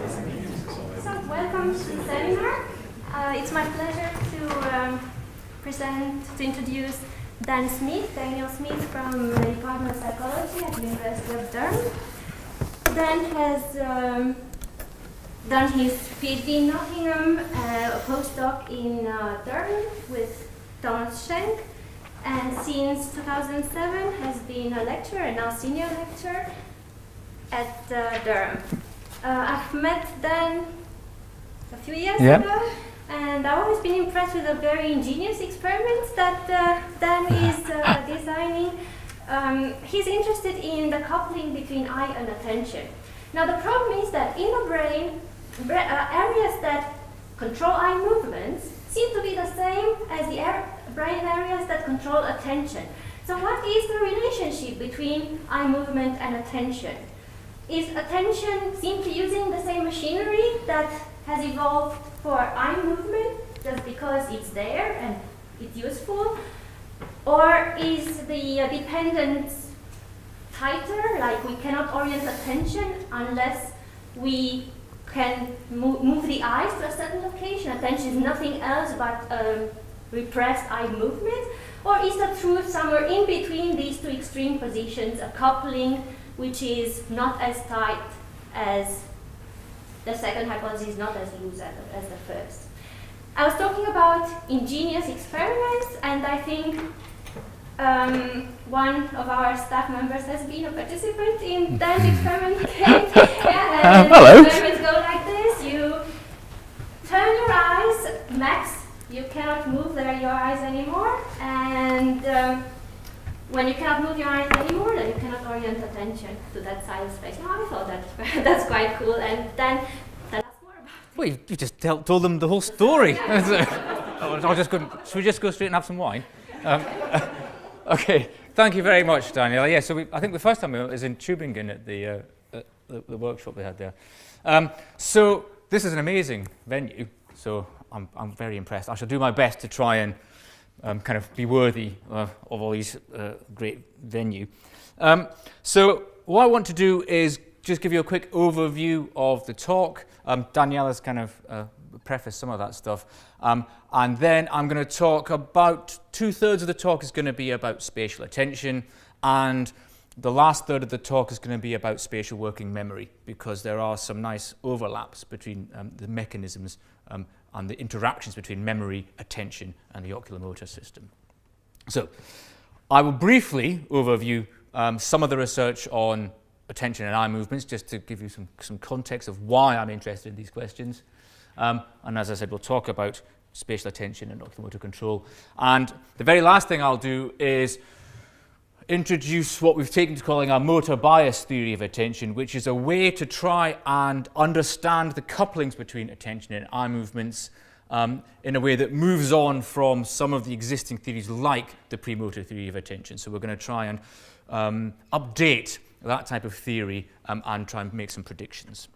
So welcome to the seminar. It's my pleasure to introduce Daniel Smith from the Department of Psychology at the University of Durham. Dan has done his PhD in Nottingham, a postdoc in Durham with Thomas Schenk, and since 2007 has been a lecturer and now senior lecturer at Durham. I've met Dan a few years ago, and I've always been impressed with the very ingenious experiments that Dan is designing. He's interested in the coupling between eye and attention. Now the problem is that in the brain, areas that control eye movements seem to be the same as the brain areas that control attention. So what is the relationship between eye movement and attention? Is attention simply using the same machinery that has evolved for eye movement just because it's there and it's useful? Or is the dependence tighter, like we cannot orient attention unless we can move the eyes to a certain location? Attention is nothing else but repressed eye movement? Or is the truth somewhere in between these two extreme positions, a coupling which is not as tight as the second hypothesis, not as loose as the first? I was talking about ingenious experiments, and I think one of our staff members has been a participant in Dan's experiment. And hello. The experiments go like this. You turn your eyes, max, you cannot move your eyes anymore, and when you cannot move your eyes anymore, then you cannot orient attention to that side of space. Now I thought that's quite cool, and then tell us more about it. Well, you just told them the whole story. Should we just go straight and have some wine? Okay, thank you very much, Daniel. Yeah, so I think the first time we went was in Tübingen at the workshop they had there. So this is an amazing venue, so I'm very impressed. I shall do my best to try and kind of be worthy of all these great venue. So what I want to do is just give you a quick overview of the talk. Danielle has kind of prefaced some of that stuff. And then I'm going to talk about 2/3 of the talk is going to be about spatial attention, and the last third of the talk is going to be about spatial working memory, because there are some nice overlaps between the mechanisms and the interactions between memory, attention, and the oculomotor system. So I will briefly overview some of the research on attention and eye movements, just to give you some context of why I'm interested in these questions. And as I said, we'll talk about spatial attention and oculomotor control. And the very last thing I'll do is introduce what we've taken to calling our motor bias theory of attention, which is a way to try and understand the couplings between attention and eye movements in a way that moves on from some of the existing theories like the premotor theory of attention. So we're going to try and update that type of theory and try and make some predictions.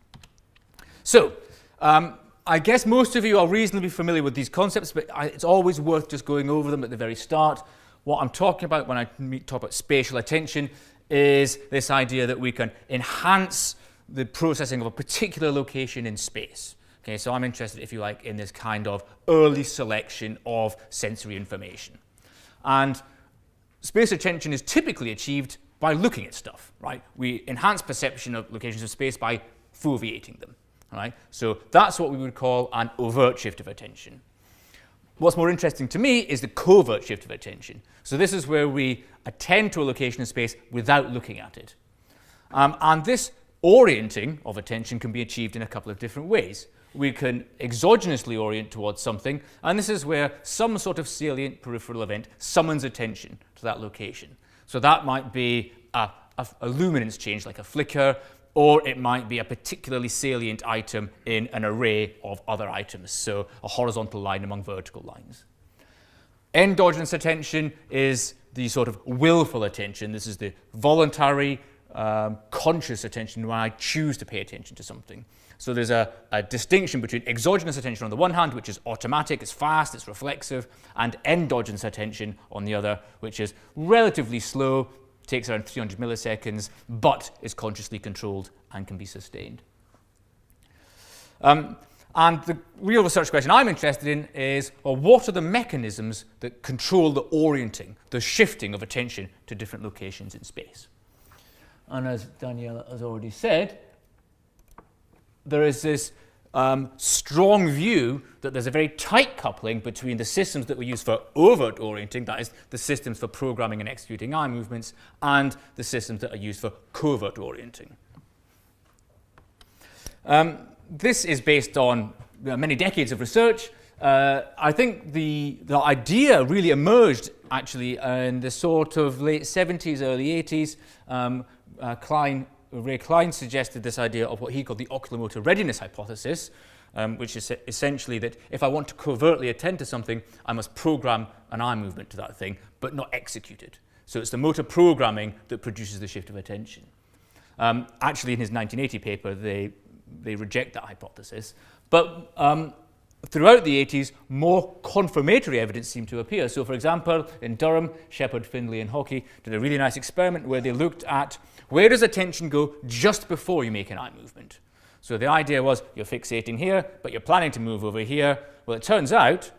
So I guess most of you are reasonably familiar with these concepts, but it's always worth just going over them at the very start. What I'm talking about when I talk about spatial attention is this idea that we can enhance the processing of a particular location in space. Okay, so I'm interested, if you like, in this kind of early selection of sensory information. And spatial attention is typically achieved by looking at stuff, right? We enhance perception of locations of space by foveating them, right? So that's what we would call an overt shift of attention. What's more interesting to me is the covert shift of attention. So this is where we attend to a location in space without looking at it. And this orienting of attention can be achieved in a couple of different ways. We can exogenously orient towards something, and this is where some sort of salient peripheral event summons attention to that location. So that might be a luminance change, like a flicker, or it might be a particularly salient item in an array of other items, so a horizontal line among vertical lines. Endogenous attention is the sort of willful attention. This is the voluntary, conscious attention when I choose to pay attention to something. So there's a distinction between exogenous attention on the one hand, which is automatic, it's fast, it's reflexive, and endogenous attention on the other, which is relatively slow, takes around 300 milliseconds, but is consciously controlled and can be sustained. And the real research question I'm interested in is, well, what are the mechanisms that control the orienting, the shifting of attention to different locations in space? And as Danielle has already said, there is this strong view that there's a very tight coupling between the systems that we use for overt orienting, that is, the systems for programming and executing eye movements, and the systems that are used for covert orienting. This is based on many decades of research. I think the idea really emerged actually in the sort of late 70s, early 80s. Ray Klein suggested this idea of what he called the oculomotor readiness hypothesis, which is essentially that if I want to covertly attend to something, I must program an eye movement to that thing, but not execute it. So it's the motor programming that produces the shift of attention. Actually, in his 1980 paper, they reject that hypothesis. But throughout the 80s, more confirmatory evidence seemed to appear. So, for example, in Durham, Shepard, Findlay, and Hockey did a really nice experiment where they looked at where does attention go just before you make an eye movement. So the idea was you're fixating here, but you're planning to move over here. Well, it turns out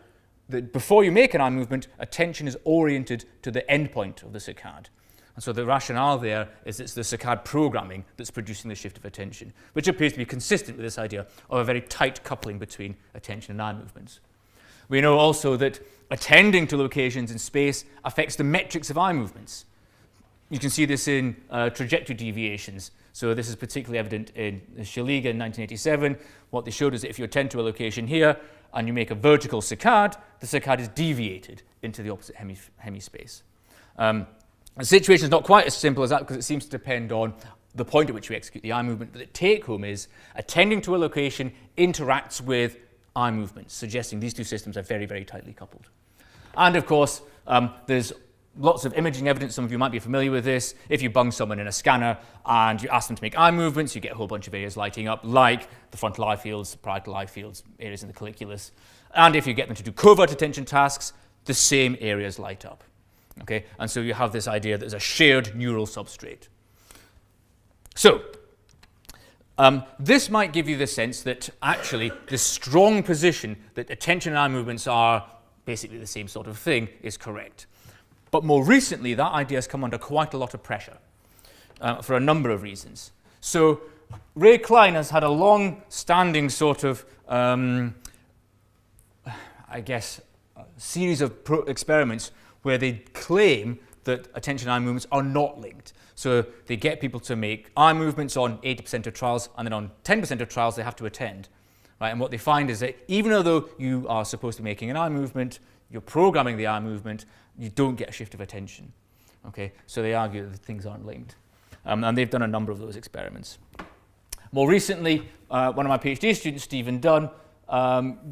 that before you make an eye movement, attention is oriented to the endpoint of the saccade. And so the rationale there is it's the saccade programming that's producing the shift of attention, which appears to be consistent with this idea of a very tight coupling between attention and eye movements. We know also that attending to locations in space affects the metrics of eye movements. You can see this in trajectory deviations. So this is particularly evident in Shaliga in 1987. What they showed is that if you attend to a location here and you make a vertical saccade, the saccade is deviated into the opposite hemispace. The situation is not quite as simple as that because it seems to depend on the point at which we execute the eye movement, but the take-home is attending to a location interacts with eye movements, suggesting these two systems are very, very tightly coupled. And of course, there's lots of imaging evidence. Some of you might be familiar with this. If you bung someone in a scanner and you ask them to make eye movements, you get a whole bunch of areas lighting up, like the frontal eye fields, the parietal eye fields, areas in the colliculus. And if you get them to do covert attention tasks, the same areas light up. Okay? And so you have this idea that there's a shared neural substrate. So, this might give you the sense that actually the strong position that attention and eye movements are basically the same sort of thing is correct. But more recently, that idea has come under quite a lot of pressure for a number of reasons. So Ray Klein has had a long-standing sort of, series of experiments where they claim that attention and eye movements are not linked. So they get people to make eye movements on 80% of trials, and then on 10% of trials they have to attend. Right? And what they find is that even though you are supposed to be making an eye movement, you're programming the eye movement, you don't get a shift of attention. Okay? So they argue that things aren't linked. And they've done a number of those experiments. More recently, one of my PhD students, Stephen Dunn,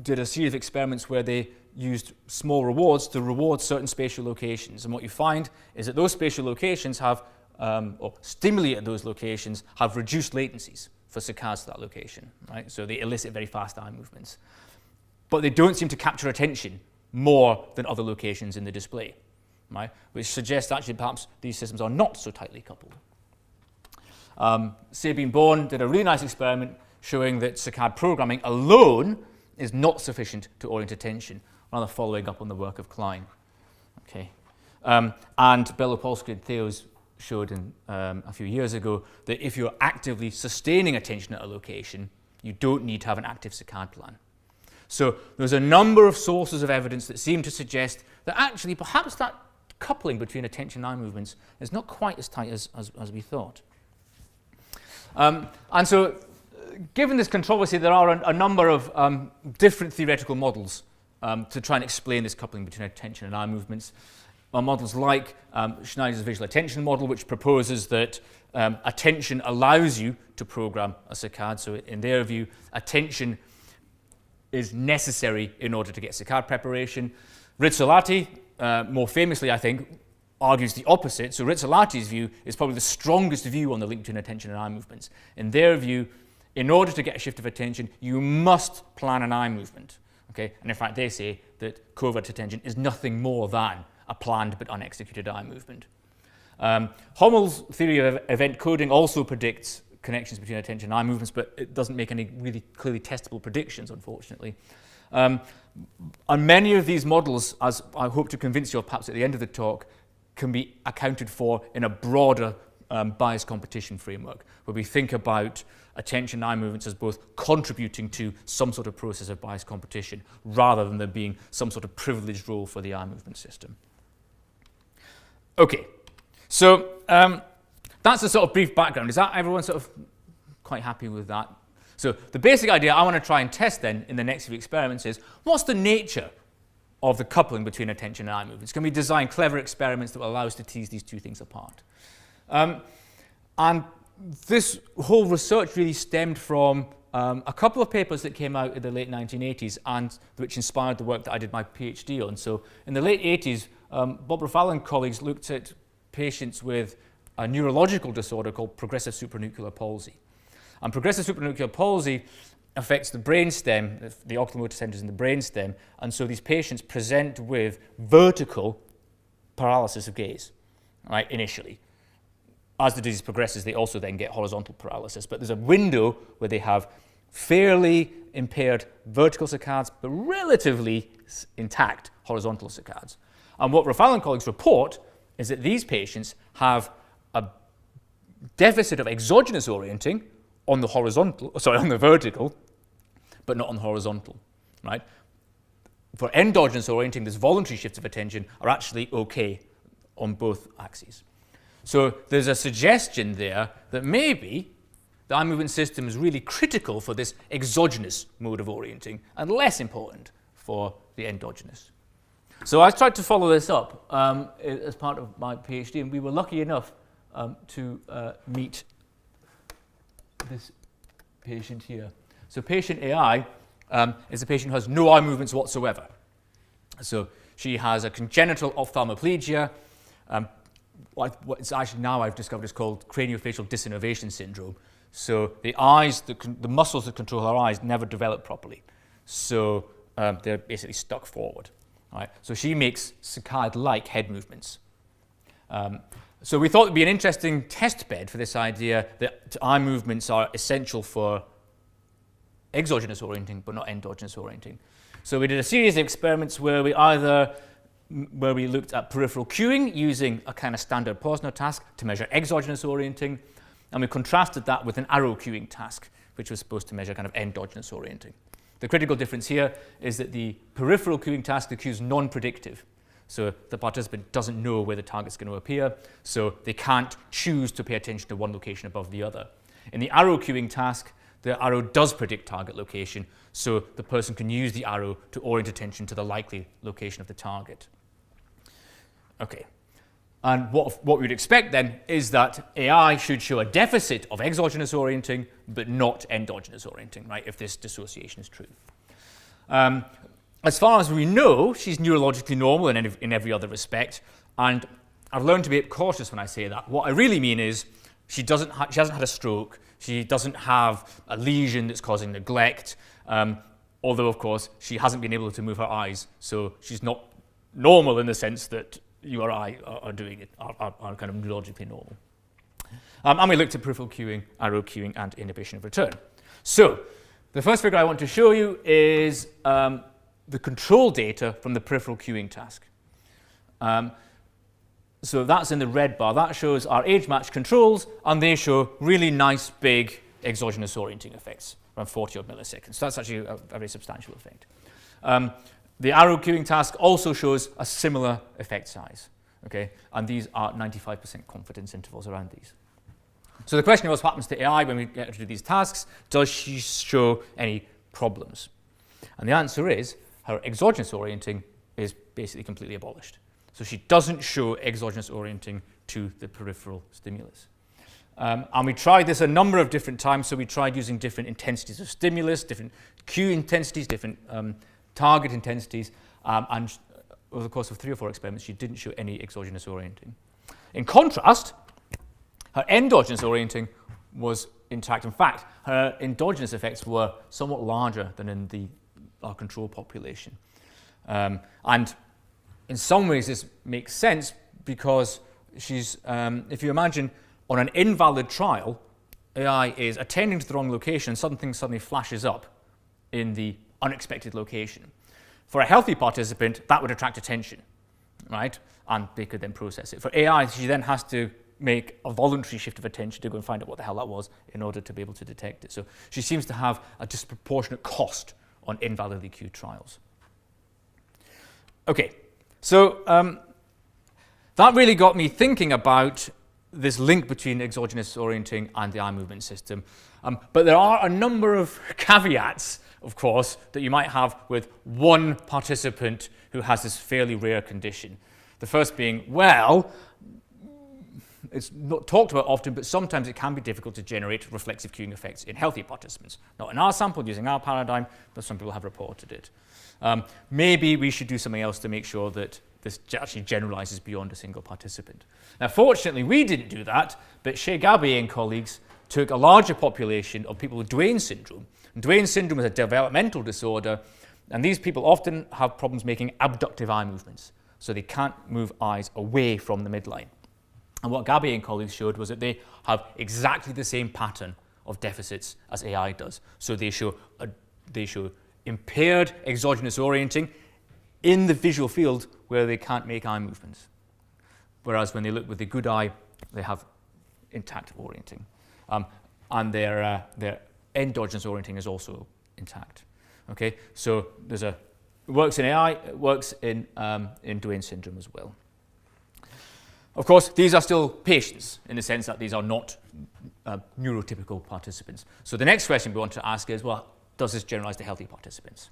did a series of experiments where they used small rewards to reward certain spatial locations. And what you find is that those spatial locations have, or stimuli at those locations, have reduced latencies for saccades to that location. Right? So they elicit very fast eye movements. But they don't seem to capture attention more than other locations in the display, right? Which suggests actually perhaps these systems are not so tightly coupled. Sabine Bourne did a really nice experiment showing that saccade programming alone is not sufficient to orient attention, rather following up on the work of Klein. Okay. And Belopolsky and Theos showed a few years ago that if you're actively sustaining attention at a location, you don't need to have an active saccade plan. So there's a number of sources of evidence that seem to suggest that actually perhaps that coupling between attention and eye movements is not quite as tight as we thought. And so given this controversy, there are a number of different theoretical models to try and explain this coupling between attention and eye movements. Models like Schneider's visual attention model, which proposes that attention allows you to program a saccade. So in their view, attention is necessary in order to get saccade preparation. Rizzolatti, more famously, I think, argues the opposite. So Rizzolatti's view is probably the strongest view on the link between attention and eye movements. In their view, in order to get a shift of attention, you must plan an eye movement. Okay? And in fact, they say that covert attention is nothing more than a planned but unexecuted eye movement. Hommel's theory of event coding also predicts connections between attention and eye movements, but it doesn't make any really clearly testable predictions, unfortunately. And many of these models, as I hope to convince you of perhaps at the end of the talk, can be accounted for in a broader bias competition framework, where we think about attention and eye movements as both contributing to some sort of process of bias competition, rather than there being some sort of privileged role for the eye movement system. Okay, so that's the sort of brief background. Is that everyone sort of quite happy with that? So the basic idea I want to try and test then in the next few experiments is, what's the nature of the coupling between attention and eye movements? Can we design clever experiments that will allow us to tease these two things apart? And this whole research really stemmed from a couple of papers that came out in the late 1980s and which inspired the work that I did my PhD on. So in the late 80s, Bob Rafal and colleagues looked at patients with a neurological disorder called progressive supranuclear palsy. And progressive supranuclear palsy affects the brainstem, the oculomotor centers in the brainstem, and so these patients present with vertical paralysis of gaze, right, initially. As the disease progresses, they also then get horizontal paralysis, but there's a window where they have fairly impaired vertical saccades, but relatively intact horizontal saccades. And what Rafal and colleagues report is that these patients have a deficit of exogenous orienting on the vertical, but not on the horizontal, right? For endogenous orienting, this voluntary shifts of attention are actually okay on both axes. So there's a suggestion there that maybe the eye movement system is really critical for this exogenous mode of orienting and less important for the endogenous. So I tried to follow this up as part of my PhD, and we were lucky enough to meet this patient here. So patient AI is a patient who has no eye movements whatsoever. So she has a congenital ophthalmoplegia. What's actually now I've discovered is called craniofacial disinnervation syndrome. So the eyes, the muscles that control her eyes never develop properly. So they're basically stuck forward. Right? So she makes saccade-like head movements. So we thought it would be an interesting test bed for this idea that eye movements are essential for exogenous orienting, but not endogenous orienting. So we did a series of experiments where we looked at peripheral cueing using a kind of standard Posner task to measure exogenous orienting, and we contrasted that with an arrow cueing task, which was supposed to measure kind of endogenous orienting. The critical difference here is that the peripheral cueing task, the cue is non-predictive. So the participant doesn't know where the target's going to appear, so they can't choose to pay attention to one location above the other. In the arrow cueing task, the arrow does predict target location, so the person can use the arrow to orient attention to the likely location of the target. Okay, and what we'd expect then is that AI should show a deficit of exogenous orienting, but not endogenous orienting, right, if this dissociation is true. As far as we know, she's neurologically normal in every other respect, and I've learned to be cautious when I say that. What I really mean is she hasn't had a stroke, she doesn't have a lesion that's causing neglect, although of course she hasn't been able to move her eyes, so she's not normal in the sense that you or I are doing it, are kind of neurologically normal. And we looked at peripheral cueing, arrow cueing, and inhibition of return. So the first figure I want to show you is the control data from the peripheral cueing task. So that's in the red bar. That shows our age-matched controls, and they show really nice, big exogenous orienting effects, around 40 odd milliseconds. So that's actually a very substantial effect. The arrow cueing task also shows a similar effect size, okay? And these are 95% confidence intervals around these. So the question was, what happens to AI when we get her to do these tasks? Does she show any problems? And the answer is, her exogenous orienting is basically completely abolished. So she doesn't show exogenous orienting to the peripheral stimulus. And we tried this a number of different times. So we tried using different intensities of stimulus, different cue intensities, different target intensities, and over the course of 3 or 4 experiments, she didn't show any exogenous orienting. In contrast, her endogenous orienting was intact. In fact, her endogenous effects were somewhat larger than in our control population. And in some ways, this makes sense because she's, if you imagine, on an invalid trial, AI is attending to the wrong location and something suddenly flashes up in the unexpected location. For a healthy participant, that would attract attention, right? And they could then process it. For AI, she then has to make a voluntary shift of attention to go and find out what the hell that was in order to be able to detect it. So she seems to have a disproportionate cost on invalidly cued trials. Okay, so that really got me thinking about this link between exogenous orienting and the eye movement system. But there are a number of caveats, of course, that you might have with one participant who has this fairly rare condition. The first being, well, it's not talked about often, but sometimes it can be difficult to generate reflexive cueing effects in healthy participants. Not in our sample, using our paradigm, but some people have reported it. Maybe we should do something else to make sure that this actually generalizes beyond a single participant. Now, fortunately, we didn't do that, but Shea Gabier and colleagues took a larger population of people with Duane syndrome. And Duane syndrome is a developmental disorder, and these people often have problems making abductive eye movements, so they can't move eyes away from the midline. And what Gabier and colleagues showed was that they have exactly the same pattern of deficits as AI does. So they show impaired exogenous orienting in the visual field where they can't make eye movements. Whereas when they look with the good eye, they have intact orienting. And their endogenous orienting is also intact. Okay, so it works in AI, it works in Duane syndrome as well. Of course, these are still patients in the sense that these are not neurotypical participants. So the next question we want to ask is, well, does this generalize to healthy participants?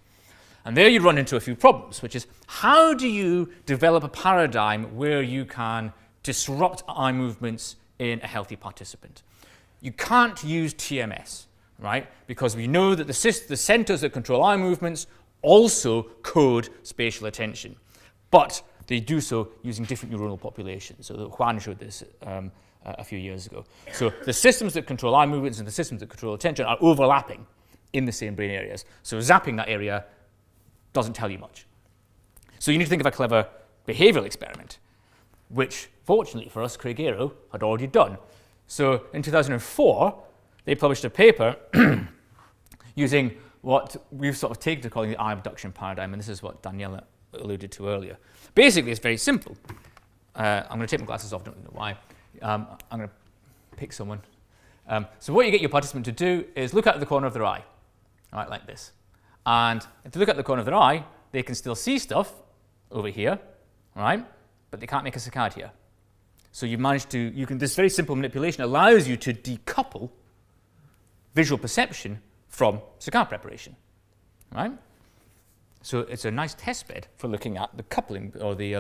And there you run into a few problems, which is how do you develop a paradigm where you can disrupt eye movements in a healthy participant? You can't use TMS, right? Because we know that the centers that control eye movements also code spatial attention, but they do so using different neuronal populations. So Juan showed this a few years ago. So the systems that control eye movements and the systems that control attention are overlapping in the same brain areas. So zapping that area doesn't tell you much. So you need to think of a clever behavioural experiment, which fortunately for us, Craig Aero had already done. So in 2004, they published a paper using what we've sort of taken to calling the eye abduction paradigm, and this is what Daniela alluded to earlier. Basically, it's very simple. I'm going to take my glasses off, don't know why. I'm going to pick someone. So what you get your participant to do is look out the corner of their eye, right, like this. And if they look at the corner of their eye, they can still see stuff over here, right? But they can't make a saccade here. So this very simple manipulation allows you to decouple visual perception from saccade preparation, right? So it's a nice test bed for looking at the coupling or the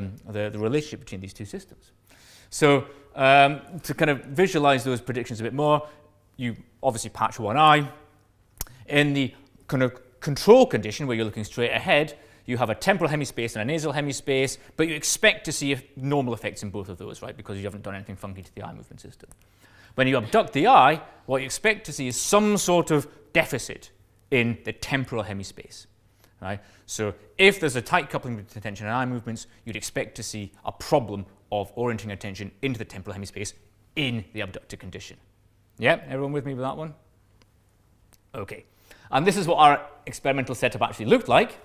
relationship between these two systems. So to kind of visualize those predictions a bit more, you obviously patch one eye. In the kind of control condition where you're looking straight ahead, you have a temporal hemispace and a nasal hemispace, but you expect to see normal effects in both of those, right? Because you haven't done anything funky to the eye movement system. When you abduct the eye, what you expect to see is some sort of deficit in the temporal hemispace, right? So if there's a tight coupling between attention and eye movements, you'd expect to see a problem of orienting attention into the temporal hemispace in the abducted condition. Yeah, everyone with me with that one? Okay. And this is what our experimental setup actually looked like.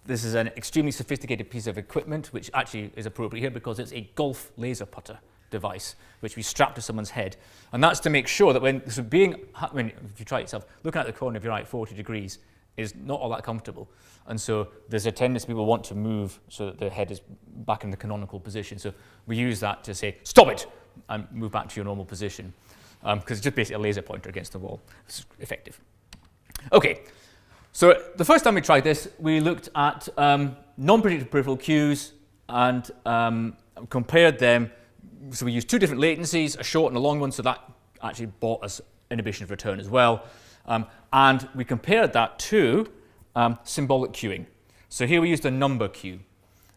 This is an extremely sophisticated piece of equipment, which actually is appropriate here because it's a golf laser putter device, which we strap to someone's head. And that's to make sure that if you try it yourself, looking at the corner of your eye at 40 degrees is not all that comfortable. And so there's a tendency people want to move so that the head is back in the canonical position. So we use that to say, stop it, and move back to your normal position. Because it's just basically a laser pointer against the wall. It's effective. Okay, so the first time we tried this, we looked at non-predictive peripheral cues and compared them. So we used two different latencies, a short and a long one, so that actually bought us inhibition of return as well. And we compared that to symbolic cueing. So here we used a number cue.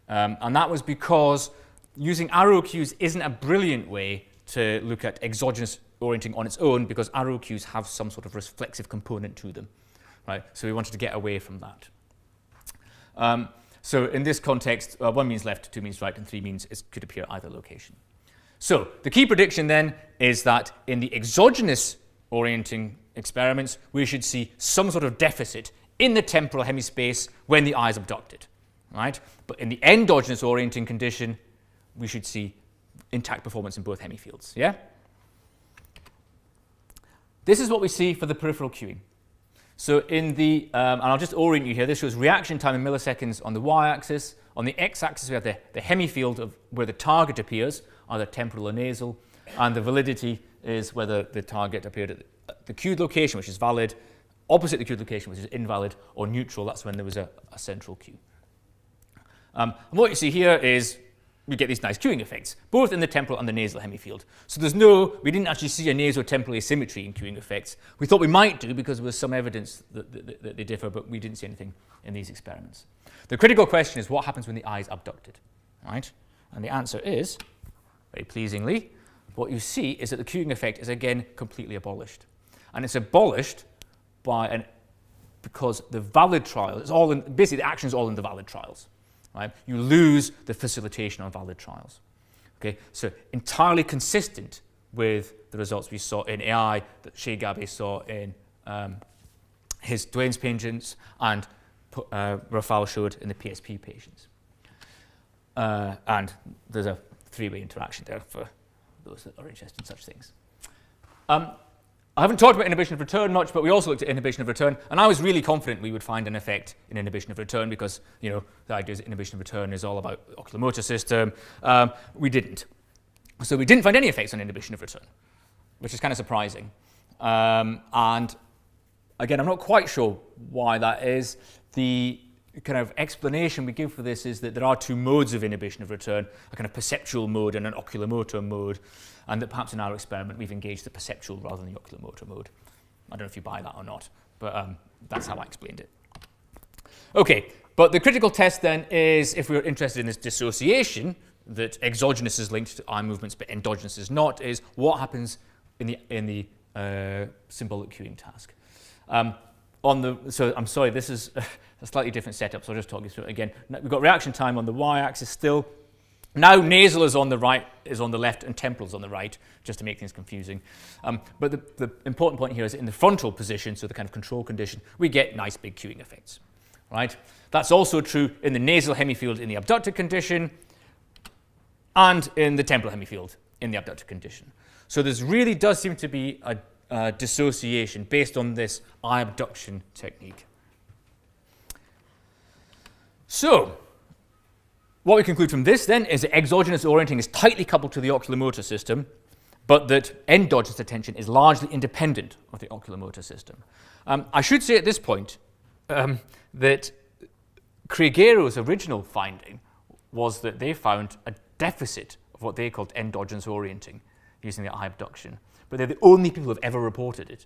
And that was because using arrow cues isn't a brilliant way to look at exogenous orienting on its own, because arrow cues have some sort of reflexive component to them, right? So we wanted to get away from that. So in this context, 1 means left, 2 means right, and 3 means it could appear at either location. So the key prediction then is that in the exogenous orienting experiments, we should see some sort of deficit in the temporal hemispace when the eye is abducted, right? But in the endogenous orienting condition, we should see intact performance in both hemifields, yeah? This is what we see for the peripheral cueing. So in the, and I'll just orient you here, this shows reaction time in milliseconds on the y-axis. On the x-axis, we have the hemifield of where the target appears, either temporal or nasal, and the validity is whether the target appeared at the cued location, which is valid, opposite the cued location, which is invalid, or neutral, that's when there was a central cue. And what you see here is we get these nice cueing effects, both in the temporal and the nasal hemifield. So we didn't actually see a nasotemporal asymmetry in cueing effects. We thought we might do because there was some evidence that they differ, but we didn't see anything in these experiments. The critical question is what happens when the eye is abducted, right? And the answer is, very pleasingly, what you see is that the cueing effect is again completely abolished. And it's abolished because the valid trial is all in, basically the action is all in the valid trials. Right? You lose the facilitation on valid trials. Okay, so entirely consistent with the results we saw in AI that Shea Gabe saw in his Duane's patients and Rafal showed in the PSP patients. And there's a three-way interaction there for those that are interested in such things. I haven't talked about inhibition of return much, but we also looked at inhibition of return, and I was really confident we would find an effect in inhibition of return because, you know, the idea is that inhibition of return is all about the oculomotor system. We didn't. So we didn't find any effects on inhibition of return, which is kind of surprising. And again, I'm not quite sure why that is. The kind of explanation we give for this is that there are two modes of inhibition of return, a kind of perceptual mode and an oculomotor mode, and that perhaps in our experiment we've engaged the perceptual rather than the oculomotor mode. I don't know if you buy that or not, but that's how I explained it. Okay, but the critical test then is, if we're interested in this dissociation, that exogenous is linked to eye movements but endogenous is not, is what happens in the symbolic cueing task. So I'm sorry, this is a slightly different setup, so I'll just talk you through it again. We've got reaction time on the y-axis still. Now nasal is on the right, is on the left, and temporal is on the right, just to make things confusing. But the important point here is in the frontal position, so the kind of control condition, we get nice big cueing effects, right? That's also true in the nasal hemifield in the abducted condition and in the temporal hemifield in the abducted condition. So there really does seem to be a dissociation based on this eye abduction technique. So, what we conclude from this then is that exogenous orienting is tightly coupled to the oculomotor system, but that endogenous attention is largely independent of the oculomotor system. I should say at this point that Craigero's original finding was that they found a deficit of what they called endogenous orienting using the eye abduction, but they're the only people who have ever reported it.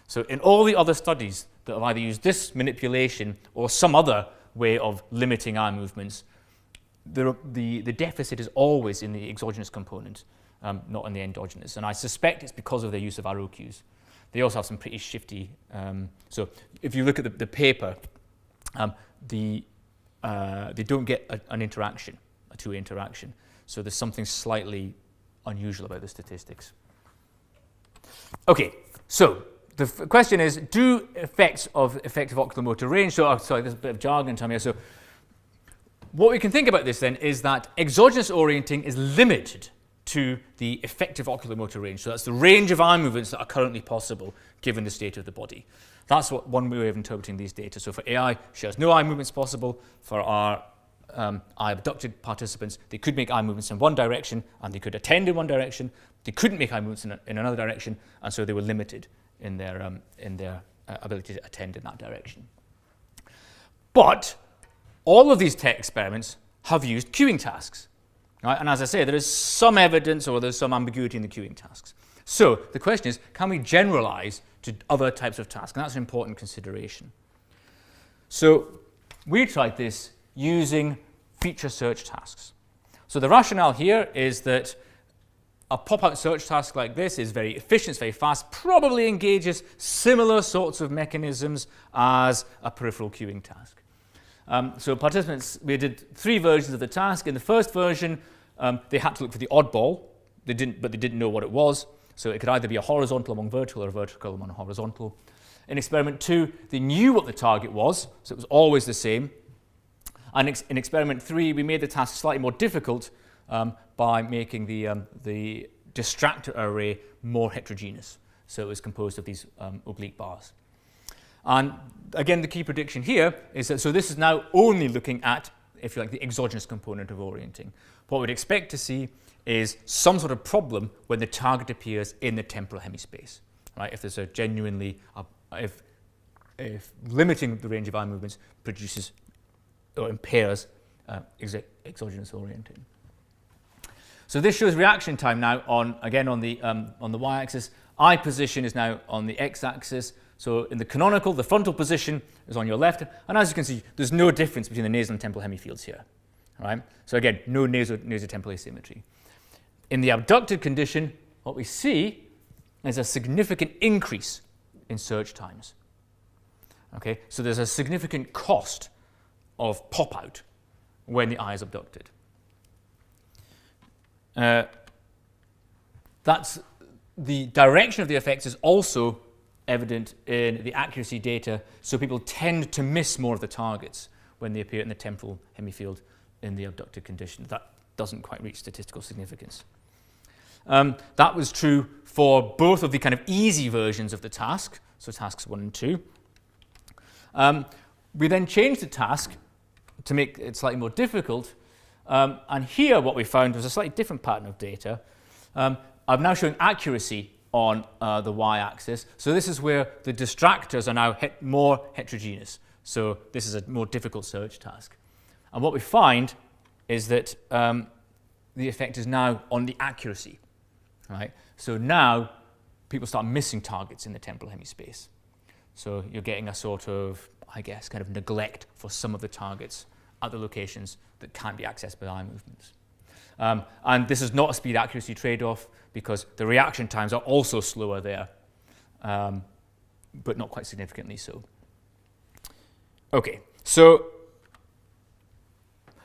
So in all the other studies that have either used this manipulation or some other way of limiting eye movements, the deficit is always in the exogenous component, not in the endogenous. And I suspect it's because of their use of arrow cues. They also have some pretty shifty, so if you look at the paper, they don't get an interaction, a two-way interaction. So there's something slightly unusual about the statistics. Okay, so the question is, do effects of effective oculomotor range, so, sorry, there's a bit of jargon time here. So what we can think about this then is that exogenous orienting is limited to the effective oculomotor range. So that's the range of eye movements that are currently possible given the state of the body. That's what one way of interpreting these data. So for AI, she has no eye movements possible. For our eye abducted participants, they could make eye movements in one direction and they could attend in one direction. They couldn't make eye movements in another direction, and so they were limited in their ability to attend in that direction. But all of these tech experiments have used cueing tasks. Right? And as I say, there is some evidence or there's some ambiguity in the cueing tasks. So the question is, can we generalize to other types of tasks? And that's an important consideration. So we tried this using feature search tasks. So the rationale here is that a pop-out search task like this is very efficient, it's very fast, probably engages similar sorts of mechanisms as a peripheral cueing task. So participants, we did 3 versions of the task. In the first version, they had to look for the oddball they didn't know what it was. So it could either be a horizontal among vertical or a vertical among horizontal. In experiment 2, they knew what the target was, so it was always the same. And in experiment 3, we made the task slightly more difficult by making the distractor array more heterogeneous. So it was composed of these oblique bars. And again, the key prediction here is that, so this is now only looking at, if you like, the exogenous component of orienting. What we'd expect to see is some sort of problem when the target appears in the temporal hemispace, right? If there's a genuinely, if limiting the range of eye movements produces or impairs exogenous orienting. So this shows reaction time now on the y-axis. Eye position is now on the x-axis. So in the canonical, the frontal position is on your left, and as you can see, there's no difference between the nasal and temporal hemifields here. Right? So again, no nasotemporal asymmetry. In the abducted condition, what we see is a significant increase in search times. Okay? So there's a significant cost of pop-out when the eye is abducted. That's the direction of the effects is also evident in the accuracy data, so people tend to miss more of the targets when they appear in the temporal hemifield in the abducted condition. That doesn't quite reach statistical significance. That was true for both of the kind of easy versions of the task, so tasks 1 and 2. We then changed the task to make it slightly more difficult, and here what we found was a slightly different pattern of data. I'm now showing accuracy on the y-axis. So this is where the distractors are now more heterogeneous. So this is a more difficult search task. And what we find is that the effect is now on the accuracy. Right? So now people start missing targets in the temporal hemispace. So you're getting a sort of, I guess, kind of neglect for some of the targets at the locations that can't be accessed by eye movements. And this is not a speed accuracy trade-off because the reaction times are also slower there, but not quite significantly so. Okay, so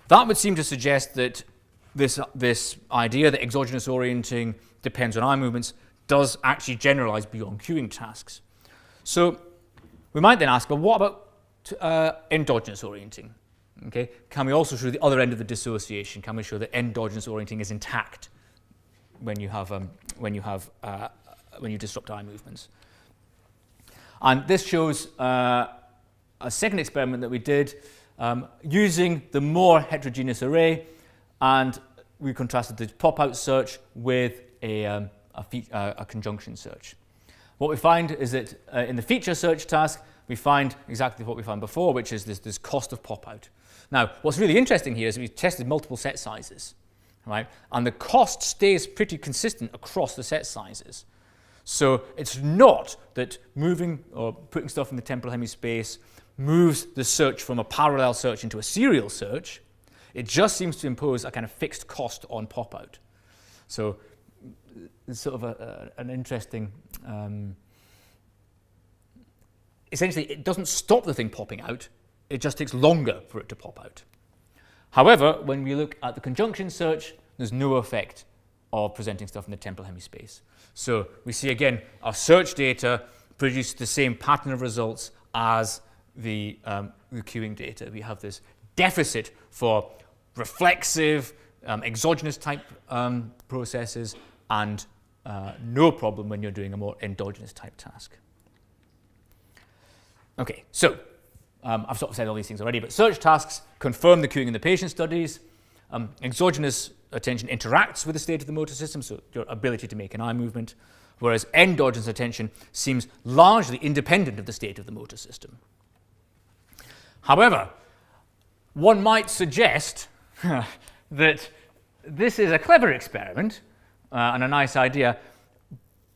that would seem to suggest that this idea that exogenous orienting depends on eye movements does actually generalize beyond cueing tasks. So we might then ask, well, what about endogenous orienting? Okay, can we also show the other end of the dissociation? Can we show that endogenous orienting is intact when you disrupt eye movements? And this shows a second experiment that we did using the more heterogeneous array, and we contrasted the pop-out search with a conjunction search. What we find is that in the feature search task, we find exactly what we found before, which is this cost of pop-out. Now, what's really interesting here is we've tested multiple set sizes, right? And the cost stays pretty consistent across the set sizes. So it's not that moving or putting stuff in the temporal hemispace moves the search from a parallel search into a serial search. It just seems to impose a kind of fixed cost on pop-out. So it's sort of an interesting... essentially, it doesn't stop the thing popping out. It just takes longer for it to pop out. However, when we look at the conjunction search, there's no effect of presenting stuff in the temporal hemispace. So we see again, our search data produce the same pattern of results as the cueing data. We have this deficit for reflexive, exogenous type processes, and no problem when you're doing a more endogenous type task. Okay, so I've sort of said all these things already, but search tasks confirm the cueing in the patient studies. Exogenous attention interacts with the state of the motor system, so your ability to make an eye movement, whereas endogenous attention seems largely independent of the state of the motor system. However, one might suggest that this is a clever experiment and a nice idea,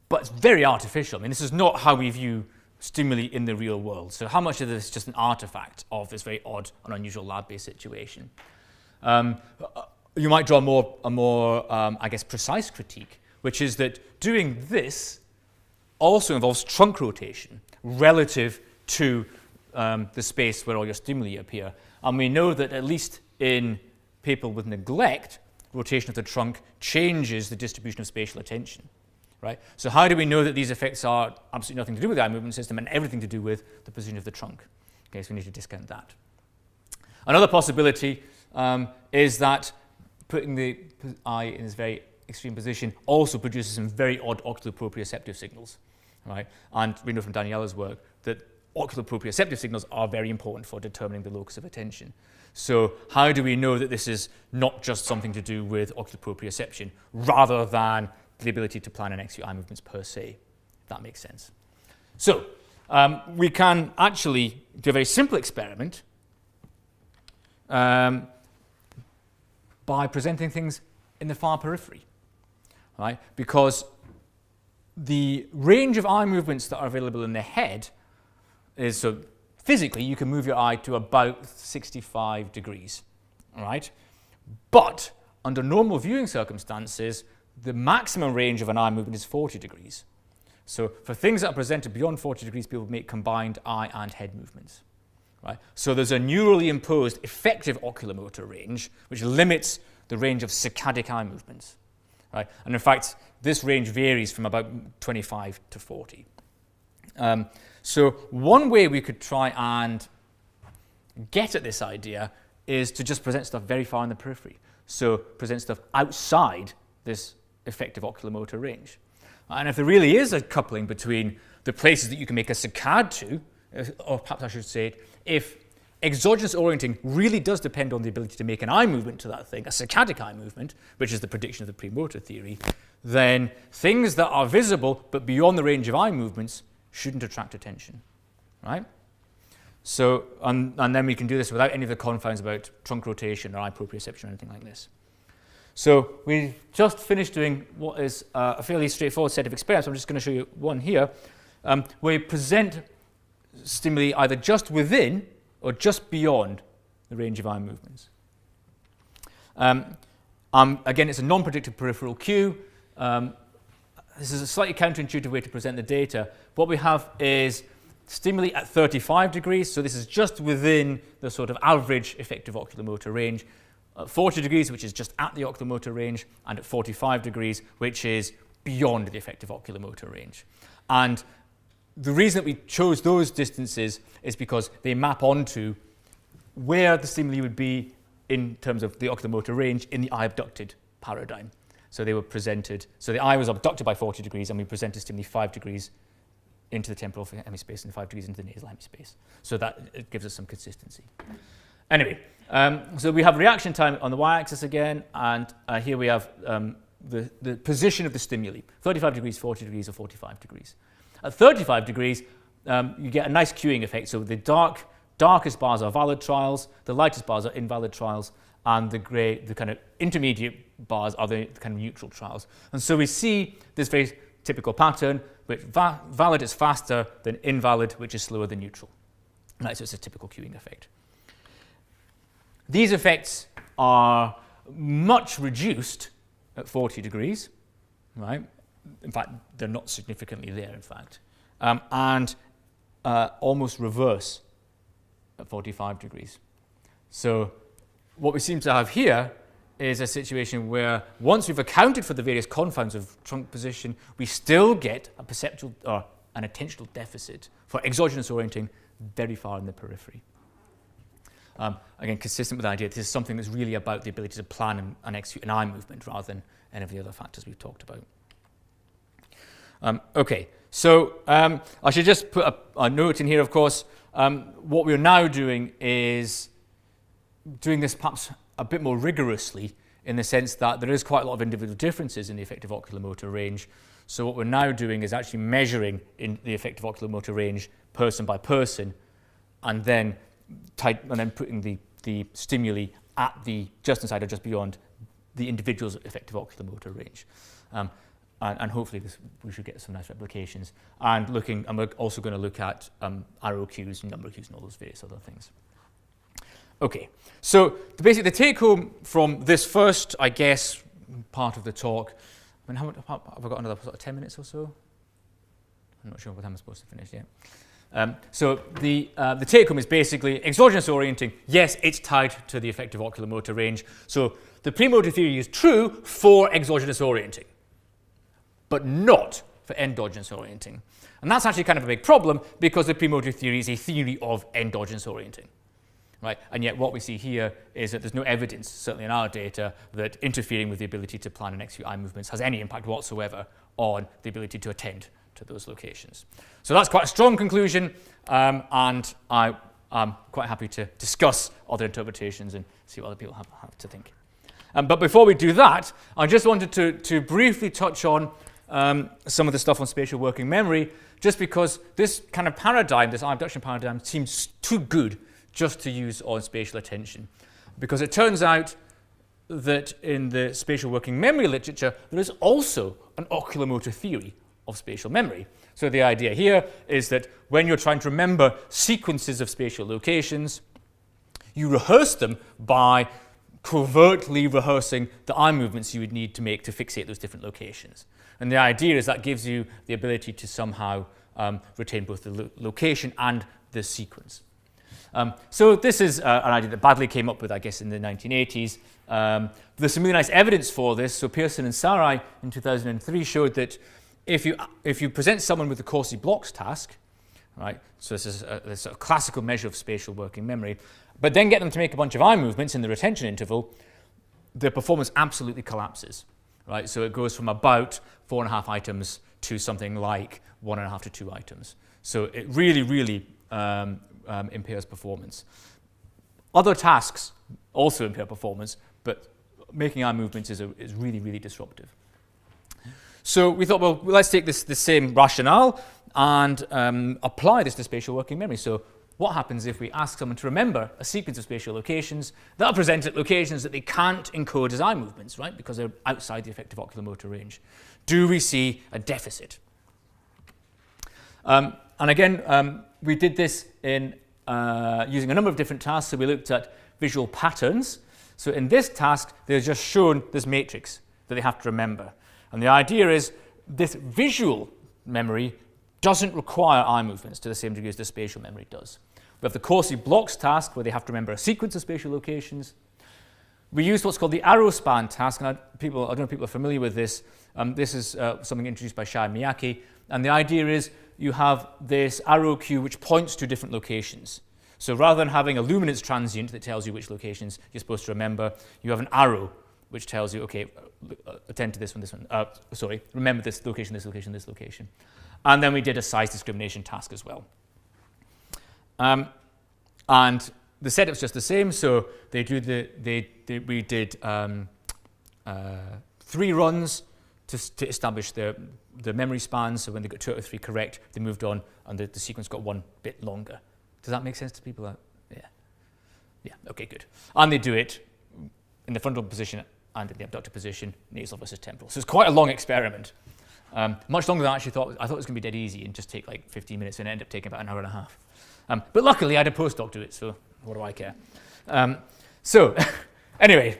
but it's very artificial. I mean, this is not how we view stimuli in the real world. So how much of this is just an artifact of this very odd and unusual lab-based situation? You might draw a more I guess, precise critique, which is that doing this also involves trunk rotation relative to the space where all your stimuli appear. And we know that at least in people with neglect, rotation of the trunk changes the distribution of spatial attention. Right? So how do we know that these effects are absolutely nothing to do with the eye movement system and everything to do with the position of the trunk? Okay, so we need to discount that. Another possibility is that putting the eye in this very extreme position also produces some very odd oculoproprioceptive signals. Right? And we know from Daniela's work that oculoproprioceptive signals are very important for determining the locus of attention. So how do we know that this is not just something to do with oculoproprioception rather than the ability to plan and execute eye movements per se, if that makes sense? So we can actually do a very simple experiment by presenting things in the far periphery, right? Because the range of eye movements that are available in the head is, so physically you can move your eye to about 65 degrees, all right? But under normal viewing circumstances, the maximum range of an eye movement is 40 degrees. So for things that are presented beyond 40 degrees, people make combined eye and head movements. Right? So there's a neurally imposed effective oculomotor range, which limits the range of saccadic eye movements. Right? And in fact, this range varies from about 25 to 40. So one way we could try and get at this idea is to just present stuff very far in the periphery. So present stuff outside this effective oculomotor range. And if there really is a coupling between the places that you can make a saccade to, or perhaps I should say it, if exogenous orienting really does depend on the ability to make an eye movement to that thing, a saccadic eye movement, which is the prediction of the premotor theory, then things that are visible but beyond the range of eye movements shouldn't attract attention, right? So, and then we can do this without any of the confounds about trunk rotation or eye proprioception or anything like this. So we just finished doing what is a fairly straightforward set of experiments. I'm just going to show you one here, where we present stimuli either just within or just beyond the range of eye movements. Again, it's a non-predictive peripheral cue. This is a slightly counterintuitive way to present the data. What we have is stimuli at 35 degrees, so this is just within the sort of average effective oculomotor range. At 40 degrees, which is just at the oculomotor range, and at 45 degrees, which is beyond the effective oculomotor range. And the reason that we chose those distances is because they map onto where the stimuli would be in terms of the oculomotor range in the eye abducted paradigm. So they were presented, so the eye was abducted by 40 degrees, and we presented stimuli 5 degrees into the temporal hemispace and 5 degrees into the nasal hemispace. So that it gives us some consistency. Anyway, so we have reaction time on the y-axis again, and here we have the position of the stimuli, 35 degrees, 40 degrees, or 45 degrees. At 35 degrees, you get a nice cueing effect. So the darkest bars are valid trials, the lightest bars are invalid trials, and the grey, the kind of intermediate bars are the kind of neutral trials. And so we see this very typical pattern, which valid is faster than invalid, which is slower than neutral. Right, so it's a typical cueing effect. These effects are much reduced at 40 degrees, right? In fact, they're not significantly there, in fact, and almost reverse at 45 degrees. So what we seem to have here is a situation where once we've accounted for the various confounds of trunk position, we still get a perceptual or an attentional deficit for exogenous orienting very far in the periphery. Again, consistent with the idea, this is something that's really about the ability to plan and execute an eye movement rather than any of the other factors we've talked about. Okay, so I should just put a note in here, of course. What we're now doing is doing this perhaps a bit more rigorously in the sense that there is quite a lot of individual differences in the effective oculomotor range. So what we're now doing is actually measuring in the effective oculomotor range person by person, and then putting the stimuli at the just inside or just beyond the individual's effective oculomotor range. And hopefully we should get some nice replications. And we're also going to look at arrow cues and number cues and all those various other things. Okay, so basically the take home from this first, I guess, part of the talk, I mean, have I got another sort of 10 minutes or so? I'm not sure what time I'm supposed to finish yet. So the take-home is basically exogenous orienting. Yes, it's tied to the effective oculomotor range. So the premotor theory is true for exogenous orienting, but not for endogenous orienting. And that's actually kind of a big problem because the premotor theory is a theory of endogenous orienting. Right? And yet what we see here is that there's no evidence, certainly in our data, that interfering with the ability to plan and execute eye movements has any impact whatsoever on the ability to attend to those locations. So that's quite a strong conclusion, and I'm quite happy to discuss other interpretations and see what other people have to think. But before we do that, I just wanted to briefly touch on some of the stuff on spatial working memory, just because this kind of paradigm, this abduction paradigm, seems too good just to use on spatial attention. Because it turns out that in the spatial working memory literature, there is also an oculomotor theory of spatial memory. So the idea here is that when you're trying to remember sequences of spatial locations, you rehearse them by covertly rehearsing the eye movements you would need to make to fixate those different locations. And the idea is that gives you the ability to somehow retain both the location and the sequence. So this is an idea that Badley came up with, I guess, in the 1980s. There's some really nice evidence for this. So Pearson and Sarai in 2003 showed that if you present someone with the Corsi blocks task, right, so this is a sort of classical measure of spatial working memory, but then get them to make a bunch of eye movements in the retention interval, the performance absolutely collapses. Right? So it goes from about 4.5 items to something like 1.5 to 2 items. So it really, really impairs performance. Other tasks also impair performance, but making eye movements is really, really disruptive. So we thought, well, let's take this same rationale and apply this to spatial working memory. So what happens if we ask someone to remember a sequence of spatial locations that are presented at locations that they can't encode as eye movements, right, because they're outside the effective oculomotor range? Do we see a deficit? And again, we did this in using a number of different tasks. So we looked at visual patterns. So in this task, they're just shown this matrix that they have to remember. And the idea is this visual memory doesn't require eye movements to the same degree as the spatial memory does. We have the Corsi blocks task, where they have to remember a sequence of spatial locations. We used what's called the arrow span task, and I don't know if people are familiar with this. This is something introduced by Shai Miyake, and the idea is you have this arrow cue which points to different locations. So rather than having a luminance transient that tells you which locations you're supposed to remember, you have an arrow which tells you, okay, attend to this one, remember this location, this location, this location. And then we did a size discrimination task as well. And the setup's just the same. So we did 3 runs to establish the memory span. So when they got 2 out of 3 correct, they moved on, and the sequence got 1 bit longer. Does that make sense to people? Yeah. Okay, good. And they do it in the frontal position and in the abductor position, nasal versus temporal. So it's quite a long experiment. Much longer than I actually thought. I thought it was going to be dead easy and just take like 15 minutes, and it ended up taking about an hour and a half. But luckily, I had a postdoc do it, so what do I care? Anyway,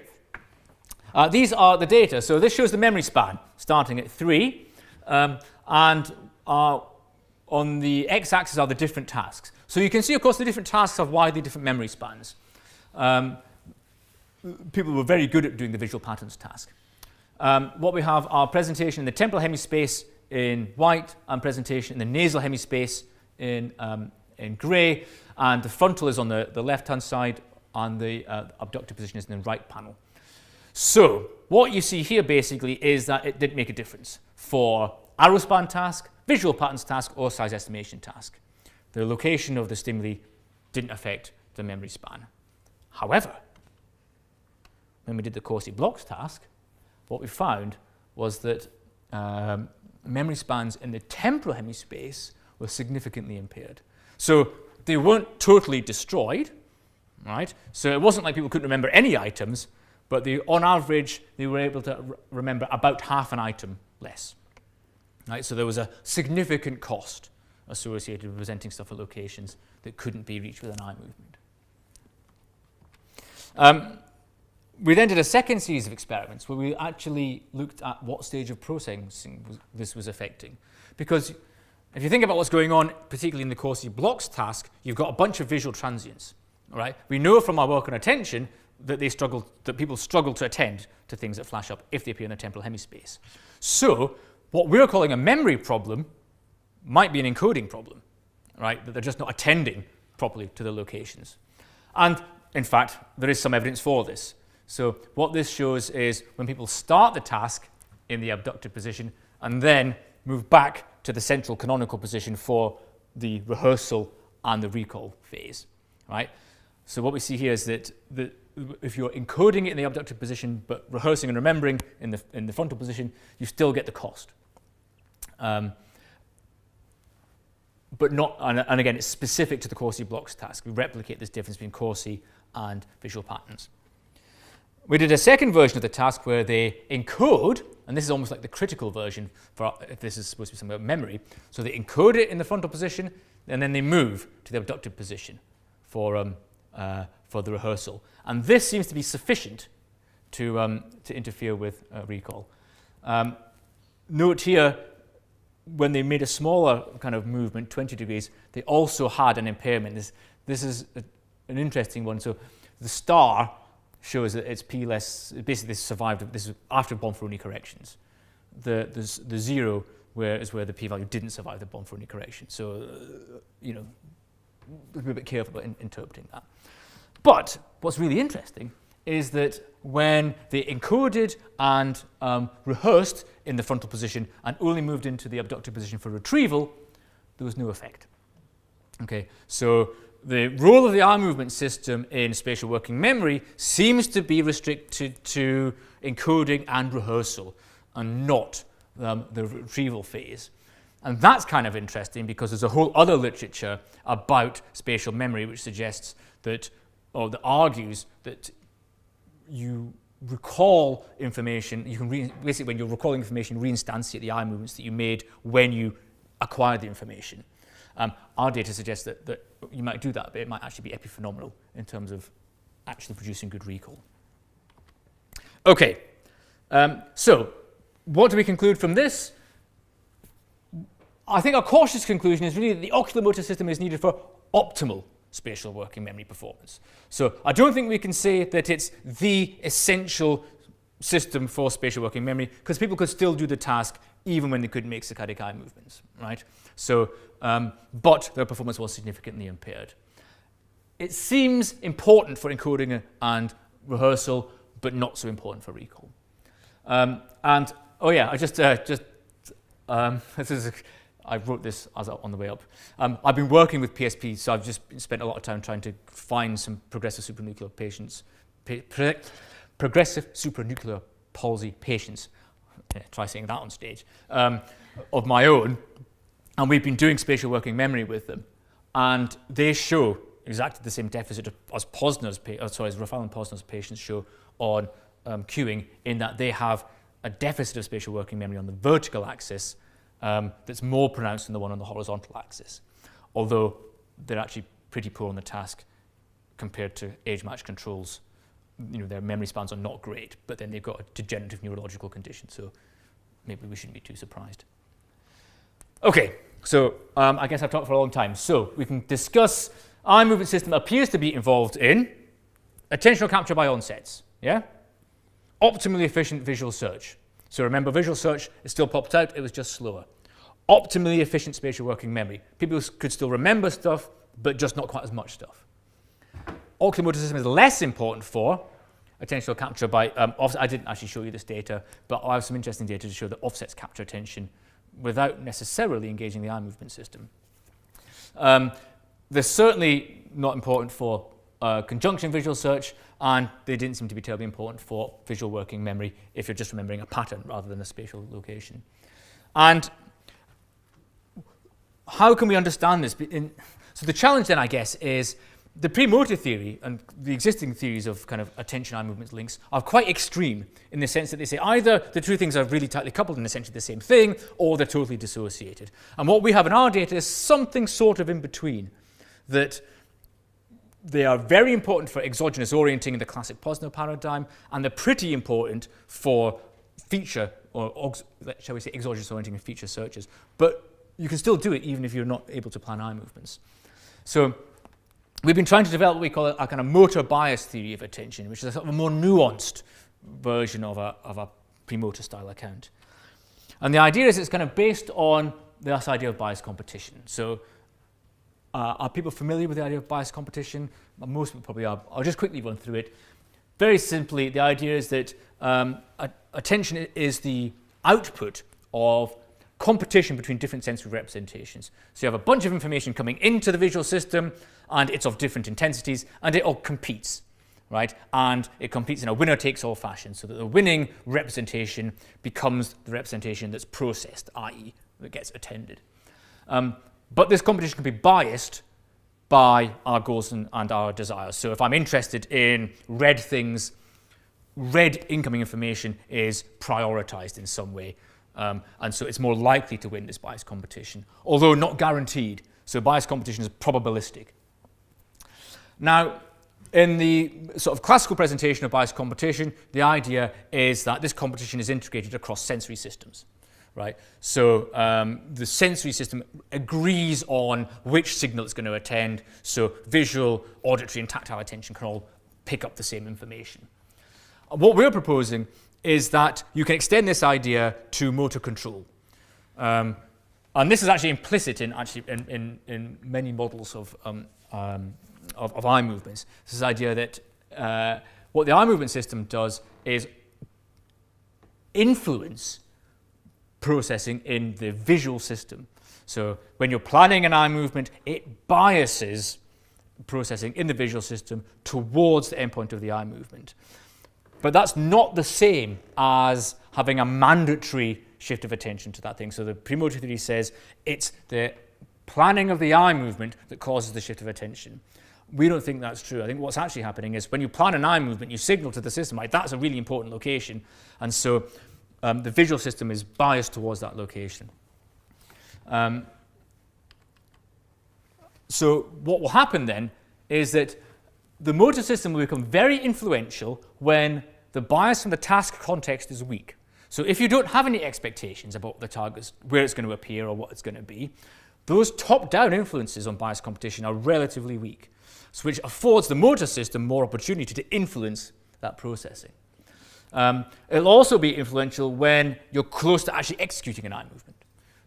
these are the data. So this shows the memory span starting at 3, and on the x-axis are the different tasks. So you can see, of course, the different tasks have widely different memory spans. People were very good at doing the visual patterns task. What we have are presentation in the temporal hemispace in white and presentation in the nasal hemispace in grey, and the frontal is on the left-hand side and the abductor position is in the right panel. So what you see here basically is that it didn't make a difference for arrow span task, visual patterns task, or size estimation task. The location of the stimuli didn't affect the memory span. However, when we did the Corsi blocks task, what we found was that memory spans in the temporal hemispace were significantly impaired. So they weren't totally destroyed, right? So it wasn't like people couldn't remember any items, but on average, they were able to remember about half an item less. Right? So there was a significant cost associated with presenting stuff at locations that couldn't be reached with an eye movement. We then did a second series of experiments where we actually looked at what stage of processing this was affecting. Because If you think about what's going on, particularly in the Corsi blocks task, you've got a bunch of visual transients. All right? We know from our work on attention that people struggle to attend to things that flash up if they appear in the temporal hemispace. So what we're calling a memory problem might be an encoding problem, right? That they're just not attending properly to the locations. And in fact, there is some evidence for this. So what this shows is when people start the task in the abducted position and then move back to the central canonical position for the rehearsal and the recall phase, right? So what we see here is that if you're encoding it in the abducted position but rehearsing and remembering in the frontal position, you still get the cost. But not, and again, it's specific to the Corsi blocks task. We replicate this difference between Corsi and visual patterns. We did a second version of the task where they encode, and this is almost like the critical version for if this is supposed to be something about memory. So they encode it in the frontal position, and then they move to the abducted position for the rehearsal. And this seems to be sufficient to interfere with recall. Note here, when they made a smaller kind of movement, 20 degrees, they also had an impairment. This is an interesting one. So the star shows that it's P less, basically this survived, this is after Bonferroni corrections. The zero is where the p-value didn't survive the Bonferroni correction. So, be a bit careful about interpreting that. But what's really interesting is that when they encoded and rehearsed in the frontal position and only moved into the abducted position for retrieval, there was no effect. Okay, so the role of the eye movement system in spatial working memory seems to be restricted to encoding and rehearsal and not the retrieval phase. And that's kind of interesting because there's a whole other literature about spatial memory which suggests that, or that argues that you recall information, you can basically when you're recalling information, reinstantiate the eye movements that you made when you acquired the information. Our data suggests that you might do that, but it might actually be epiphenomenal in terms of actually producing good recall. Okay, so what do we conclude from this? I think our cautious conclusion is really that the oculomotor system is needed for optimal spatial working memory performance. So I don't think we can say that it's the essential system for spatial working memory because people could still do the task even when they couldn't make saccadic eye movements, right? So, but their performance was significantly impaired. It seems important for encoding and rehearsal, but not so important for recall. And oh yeah, I wrote this as on the way up. I've been working with PSP, so I've just spent a lot of time trying to find some progressive supranuclear patients, progressive supranuclear palsy patients. Try saying that on stage, of my own, and we've been doing spatial working memory with them, and they show exactly the same deficit as Rafael and Posner's patients show on cueing, in that they have a deficit of spatial working memory on the vertical axis that's more pronounced than the one on the horizontal axis, although they're actually pretty poor on the task compared to age-matched controls. Their memory spans are not great, but then they've got a degenerative neurological condition, so maybe we shouldn't be too surprised. Okay, so I guess I've talked for a long time. So we can discuss eye movement system appears to be involved in attentional capture by onsets, yeah? Optimally efficient visual search. So remember, visual search, it still popped out, it was just slower. Optimally efficient spatial working memory. People could still remember stuff, but just not quite as much stuff. Oculomotor system is less important for attentional capture by offset. I didn't actually show you this data, but I have some interesting data to show that offsets capture attention without necessarily engaging the eye movement system. They're certainly not important for conjunction visual search, and they didn't seem to be terribly important for visual working memory if you're just remembering a pattern rather than a spatial location. And how can we understand this? So the challenge then, I guess, is the premotor theory and the existing theories of kind of attention eye movements links are quite extreme in the sense that they say either the two things are really tightly coupled and essentially the same thing, or they're totally dissociated. And what we have in our data is something sort of in between, that they are very important for exogenous orienting in the classic Posner paradigm, and they're pretty important for feature, or shall we say exogenous orienting and feature searches, but you can still do it even if you're not able to plan eye movements. So we've been trying to develop what we call a kind of motor bias theory of attention, which is a sort of a more nuanced version of a premotor style account. And the idea is it's kind of based on this idea of bias competition. So are people familiar with the idea of bias competition? Most people probably are. I'll just quickly run through it. Very simply, the idea is that attention is the output of competition between different sensory representations. So you have a bunch of information coming into the visual system, and it's of different intensities, and it all competes, right? And it competes in a winner-takes-all fashion, so that the winning representation becomes the representation that's processed, i.e. that gets attended. But this competition can be biased by our goals and our desires. So if I'm interested in red things, red incoming information is prioritized in some way. And so it's more likely to win this bias competition, although not guaranteed. So bias competition is probabilistic. Now, in the sort of classical presentation of bias competition, the idea is that this competition is integrated across sensory systems, right? So the sensory system agrees on which signal it's going to attend, so visual, auditory, and tactile attention can all pick up the same information. What we're proposing is that you can extend this idea to motor control. And this is actually implicit in many models of eye movements. This is the idea that what the eye movement system does is influence processing in the visual system. So when you're planning an eye movement, it biases processing in the visual system towards the endpoint of the eye movement. But that's not the same as having a mandatory shift of attention to that thing. So the premotor theory says it's the planning of the eye movement that causes the shift of attention. We don't think that's true. I think what's actually happening is when you plan an eye movement, you signal to the system, right, that's a really important location. And so the visual system is biased towards that location. So what will happen then is that the motor system will become very influential when the bias from the task context is weak. So if you don't have any expectations about the target, where it's going to appear or what it's going to be, those top-down influences on bias competition are relatively weak, so which affords the motor system more opportunity to influence that processing. It'll also be influential when you're close to actually executing an eye movement,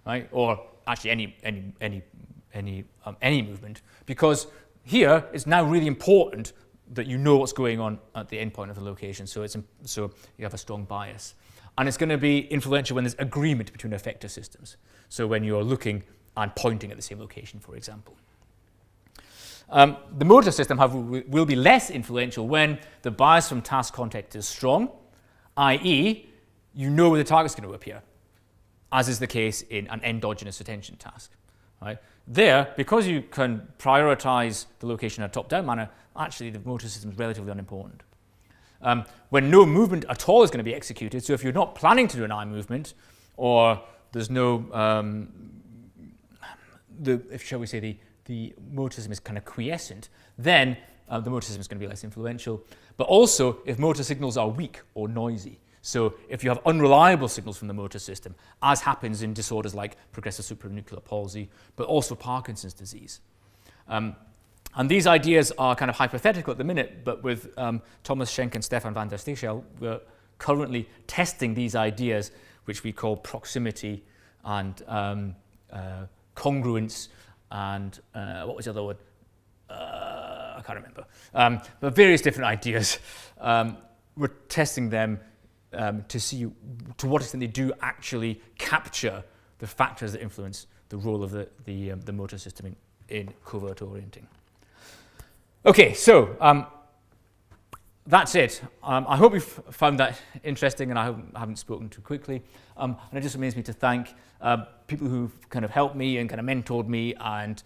right? Or actually any movement, because here it's now really important that you know what's going on at the endpoint of the location, so you have a strong bias. And it's going to be influential when there's agreement between effector systems, so when you're looking and pointing at the same location, for example. The motor system, however, will be less influential when the bias from task context is strong, i.e. you know where the target's going to appear, as is the case in an endogenous attention task. Right? There, because you can prioritize the location in a top-down manner, actually the motor system is relatively unimportant. When no movement at all is going to be executed, so if you're not planning to do an eye movement, or there's no, the motor system is kind of quiescent, then the motor system is going to be less influential. But also, if motor signals are weak or noisy, so if you have unreliable signals from the motor system, as happens in disorders like progressive supranuclear palsy, but also Parkinson's disease. And these ideas are kind of hypothetical at the minute, but with Thomas Schenk and Stefan van der Stichel, we're currently testing these ideas, which we call proximity and congruence, and what was the other one? I can't remember. But various different ideas. We're testing them to see to what extent they do actually capture the factors that influence the role of the motor system in covert orienting. Okay, so that's it. I hope you've found that interesting, and I hope I haven't spoken too quickly. And it just remains me to thank people who've kind of helped me and kind of mentored me, and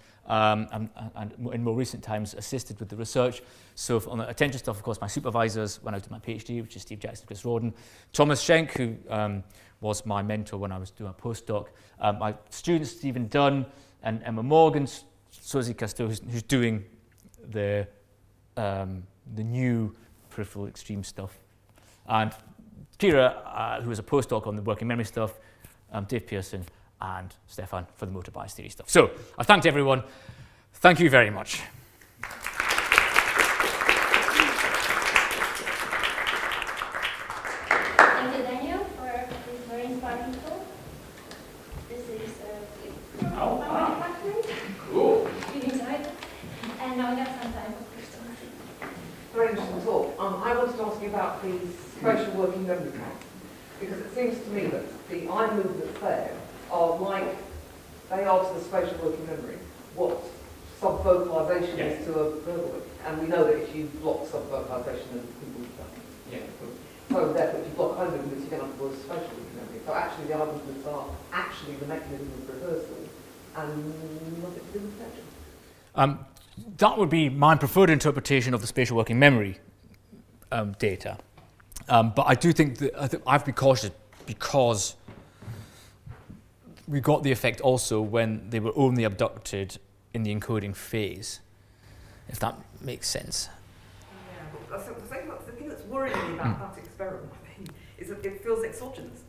in more recent times assisted with the research. So on the attention stuff, of course, my supervisors when I was doing my PhD, which is Steve Jackson and Chris Rawdon, Thomas Schenk, who was my mentor when I was doing a postdoc, my students Stephen Dunn and Emma Morgan, Suzy Casto, who's doing the new peripheral extreme stuff, and Kira, who was a postdoc on the working memory stuff, Dave Pearson, and Stefan for the motor bias theory stuff. So I've thanked everyone. Thank you very much. Thank you, Daniel, for this very inspiring talk. This is Cool. inside. And now we have some time for questions. Very interesting talk. I wanted to ask you about the spatial working memory count, because it seems to me that the eye movements there are like, they are to the spatial working memory what sub-vocalization is to a verbal. And we know that if you block sub-vocalization, then people don't. Yeah. So therefore, if you block eye movements, you're going to have worse spatial working memory. So actually, the eye movements are actually the mechanism of rehearsal and nothing to do with attention. That would be my preferred interpretation of the spatial working memory data. But I do think that I have to be cautious because we got the effect also when they were only abducted in the encoding phase, if that makes sense. Yeah, but the thing that's worrying me about that experiment, I think, is that it feels exogenous.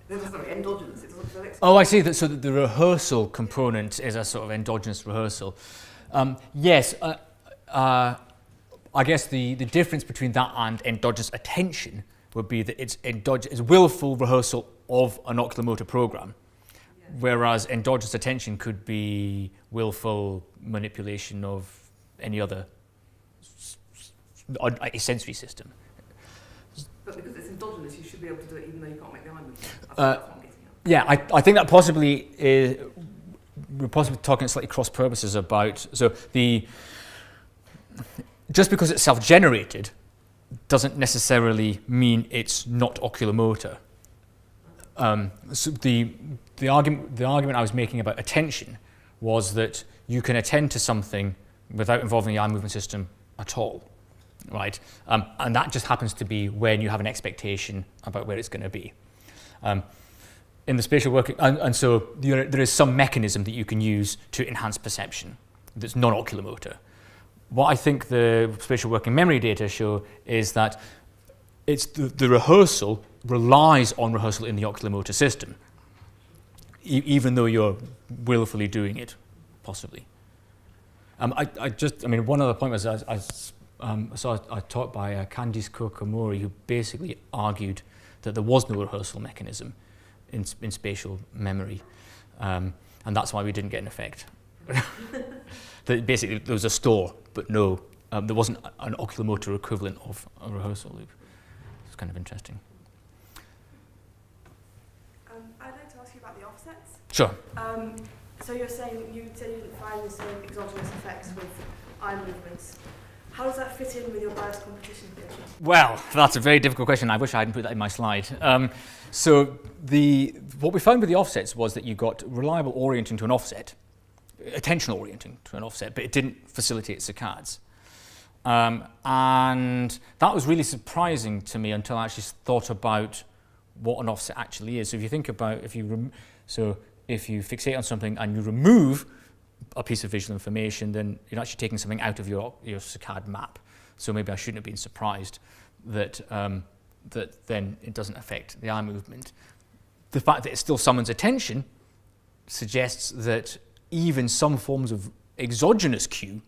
Sorry, endogenous. It doesn't feel exogenous. Oh, I see. So that the rehearsal component is a sort of endogenous rehearsal. Yes, I guess the difference between that and endogenous attention would be that it's willful rehearsal of an oculomotor program, whereas endogenous attention could be willful manipulation of any other a sensory system. But because it's endogenous, you should be able to do it even though you can't make the eye movement. That's what I'm getting at. Yeah, I think that possibly is. We're possibly talking slightly cross purposes about, so just because it's self-generated doesn't necessarily mean it's not oculomotor. So the argument I was making about attention was that you can attend to something without involving the eye movement system at all, right? And that just happens to be when you have an expectation about where it's going to be. In the spatial working, and so there is some mechanism that you can use to enhance perception that's non-oculomotor. What I think the spatial working memory data show is that it's the rehearsal relies on rehearsal in the oculomotor system, even though you're willfully doing it, possibly. One other point was I saw a talk by Candice Kokomori who basically argued that there was no rehearsal mechanism in spatial memory, and that's why we didn't get an effect. That basically there was a store, but no, there wasn't an oculomotor equivalent of a rehearsal loop. It's kind of interesting. I'd like to ask you about the offsets. Sure. So you said you didn't find the same exogenous effects with eye movements. How does that fit in with your bias competition theory? Well, that's a very difficult question. I wish I hadn't put that in my slide. So what we found with the offsets was that you got reliable orienting to an offset, attentional orienting to an offset, but it didn't facilitate saccades. And that was really surprising to me until I actually thought about what an offset actually is. So if you think about, if you fixate on something and you remove a piece of visual information, then you're actually taking something out of your saccade map. So maybe I shouldn't have been surprised that that then it doesn't affect the eye movement. The fact that it still summons attention suggests that even some forms of exogenous cue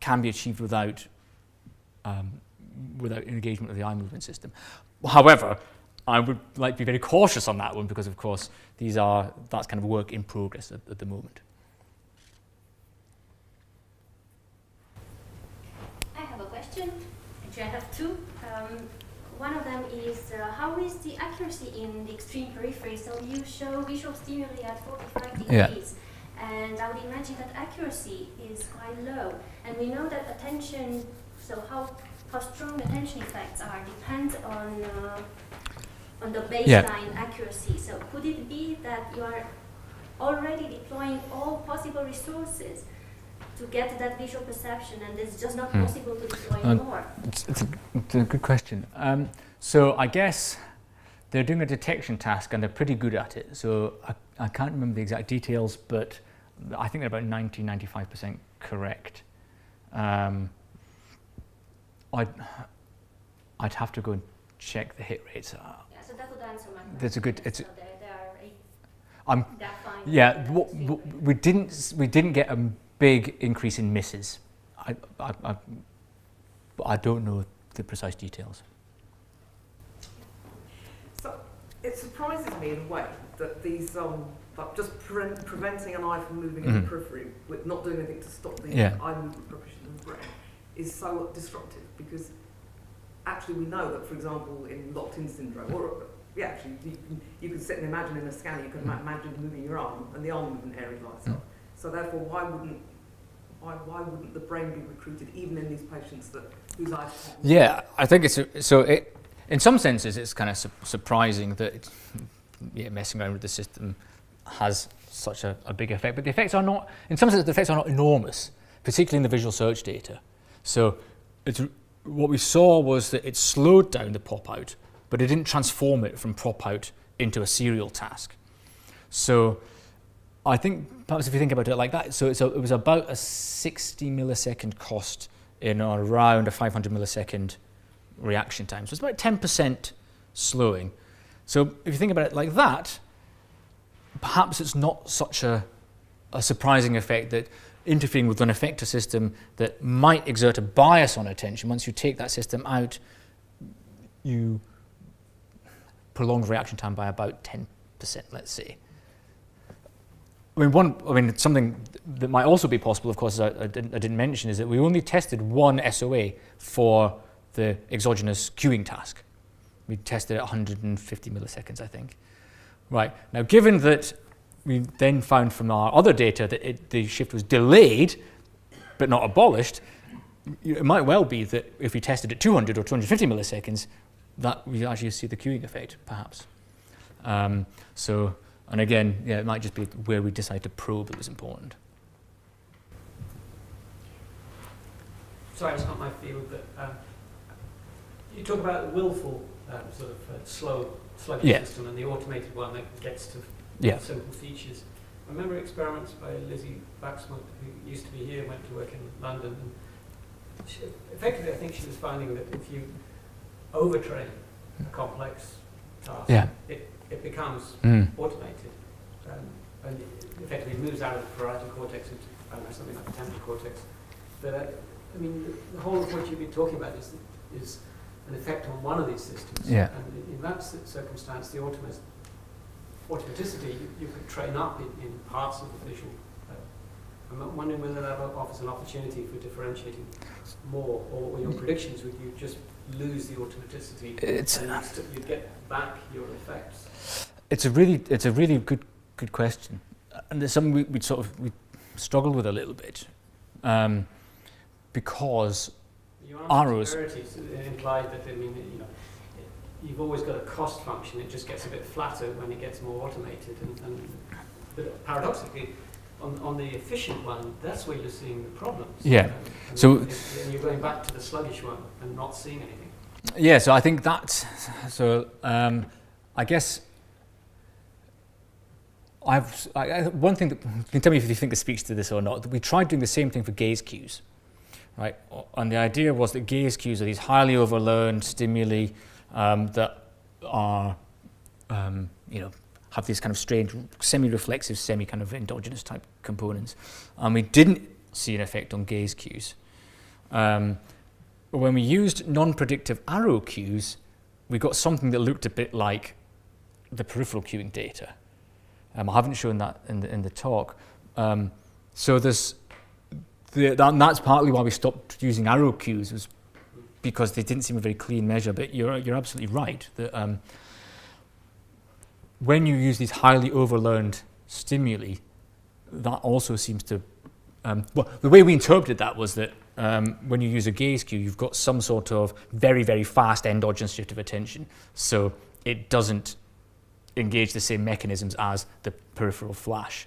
can be achieved without engagement of the eye movement system. However, I would like to be very cautious on that one because, of course, that's kind of work in progress at the moment. I have a question. Actually, I have two. One of them is how is the accuracy in the extreme periphery? So you show visual stimuli at 45 degrees, and I would imagine that accuracy is quite low. And we know that attention, so how strong attention effects are depends on the baseline accuracy. So could it be that you are already deploying all possible resources to get that visual perception, and it's just not possible to deploy more? It's a good question. So I guess they're doing a detection task and they're pretty good at it. So I can't remember the exact details, but I think they're about 95% correct. I'd have to go and check the hit rates. Yeah, so that would answer my question. That's a good. So they are That fine. Yeah, we didn't get a big increase in misses. I don't know the precise details. So it surprises me in a way that these like just preventing an eye from moving in the periphery with not doing anything to stop the eye movement progression in the brain is so disruptive, because actually we know that, for example, in locked-in syndrome, or actually you can sit and imagine in a scanner, you can imagine moving your arm, and the arm movement area lights up. So therefore, why wouldn't the brain be recruited even in these patients whose eyes? Yeah, I think in some senses it's kind of surprising that messing around with the system has such a big effect, but the effects are not, in some sense the effects are not enormous, particularly in the visual search data. So what we saw was that it slowed down the pop out, but it didn't transform it from pop out into a serial task. So I think perhaps if you think about it like that, so it was about a 60 millisecond cost in around a 500 millisecond reaction time. So it's about 10% slowing. So if you think about it like that, perhaps it's not such a surprising effect that interfering with an effector system that might exert a bias on attention, once you take that system out, you prolong reaction time by about 10%, let's say. Something that might also be possible, of course, I didn't mention, is that we only tested one SOA for the exogenous queuing task. We tested at 150 milliseconds, I think. Right, now given that we then found from our other data that the shift was delayed, but not abolished, it might well be that if we tested at 200 or 250 milliseconds, that we actually see the queuing effect, perhaps. And again, it might just be where we decide to probe that was important. Sorry, it's not my field, but you talk about the willful sluggish system and the automated one that gets to simple features. I remember experiments by Lizzie Baxmont, who used to be here, went to work in London. And effectively, I think she was finding that if you overtrain a complex task, it becomes automated. And effectively moves out of the parietal cortex into something like the temporal cortex. But the whole of what you've been talking about is an effect on one of these systems. Yeah. And in that circumstance, the automaticity you could train up in parts of the visual. I'm wondering whether that offers an opportunity for differentiating more, or your predictions, would you just lose the automaticity and you get back your effects? It's a really good question, and there's something we struggle with a little bit, because arrows implied that you've always got a cost function. It just gets a bit flatter when it gets more automated, but paradoxically, on the efficient one, that's where you're seeing the problems. Yeah. And you're going back to the sluggish one and not seeing anything. Yeah. So I think that's I guess. One thing that you can tell me if you think this speaks to this or not. We tried doing the same thing for gaze cues, right? And the idea was that gaze cues are these highly overlearned stimuli that are, have these kind of strange semi-reflexive, semi-kind of endogenous type components, and we didn't see an effect on gaze cues. When we used non-predictive arrow cues, we got something that looked a bit like the peripheral cueing data. I haven't shown that in the talk. So that's partly why we stopped using arrow cues, was because they didn't seem a very clean measure. But you're absolutely right that when you use these highly overlearned stimuli, that also seems to. The way we interpreted that was that when you use a gaze cue, you've got some sort of very, very fast endogenous shift of attention, so it doesn't engage the same mechanisms as the peripheral flash.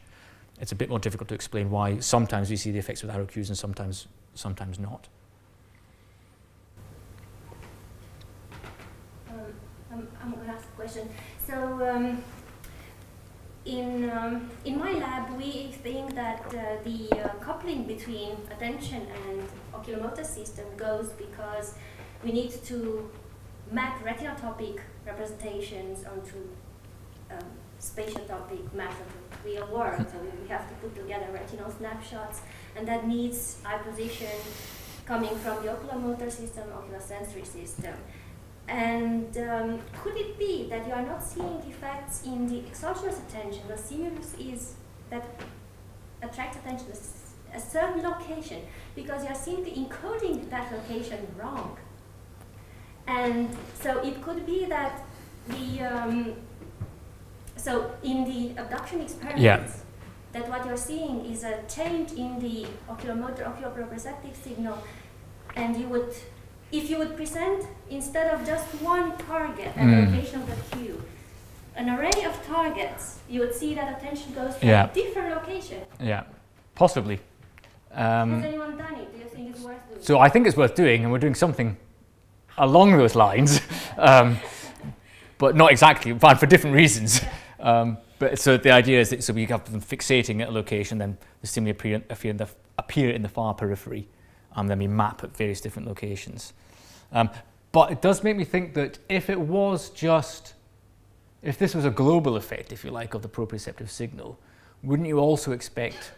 It's a bit more difficult to explain why sometimes we see the effects with arrow cues and sometimes not. I'm going to ask a question. So in my lab, we think that the coupling between attention and oculomotor system goes because we need to map retinotopic representations onto spatial topic maps of the real world. So we have to put together retinal snapshots, and that needs eye position coming from the oculomotor system, oculosensory system. And could it be that you are not seeing effects in the exogenous attention? The stimulus is that attracts attention to a certain location, because you are simply encoding that location wrong. And so it could be that the so in the abduction experiments, that what you're seeing is a change in the oculomotor, oculoproprioceptive signal, and you would, if you would present, instead of just one target at the location of the cue, an array of targets, you would see that attention goes to a different location. Yeah, possibly. Has anyone done it? Do you think it's worth doing? So I think it's worth doing, and we're doing something along those lines, but not exactly, but for different reasons. But so the idea is that so we have them fixating at a location, then the stimuli appear in the far periphery, and then we map at various different locations. But it does make me think that if this was a global effect, if you like, of the proprioceptive signal, wouldn't you also expect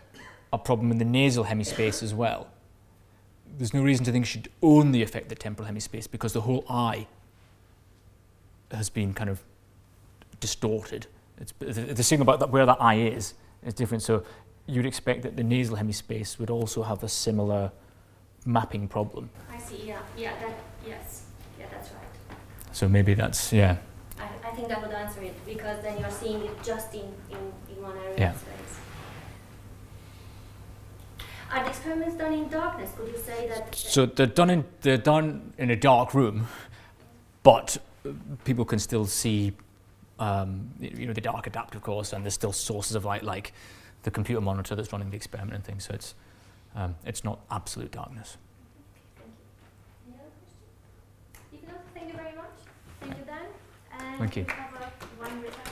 a problem in the nasal hemispace as well? There's no reason to think it should only affect the temporal hemispace, because the whole eye has been kind of distorted. The signal about where that eye is different, so you'd expect that the nasal hemispace would also have a similar mapping problem. I see, yes, that's right. So maybe that's, I think that would answer it, because then you're seeing it just in one area of space. Are the experiments done in darkness? Could you say that? So they're done in a dark room, but people can still see, the dark adaptive course, and there's still sources of light, like the computer monitor that's running the experiment and things. So it's not absolute darkness. Thank you. Any other questions? If not, thank you very much. Thank you, Dan. And Thank you. We have one return.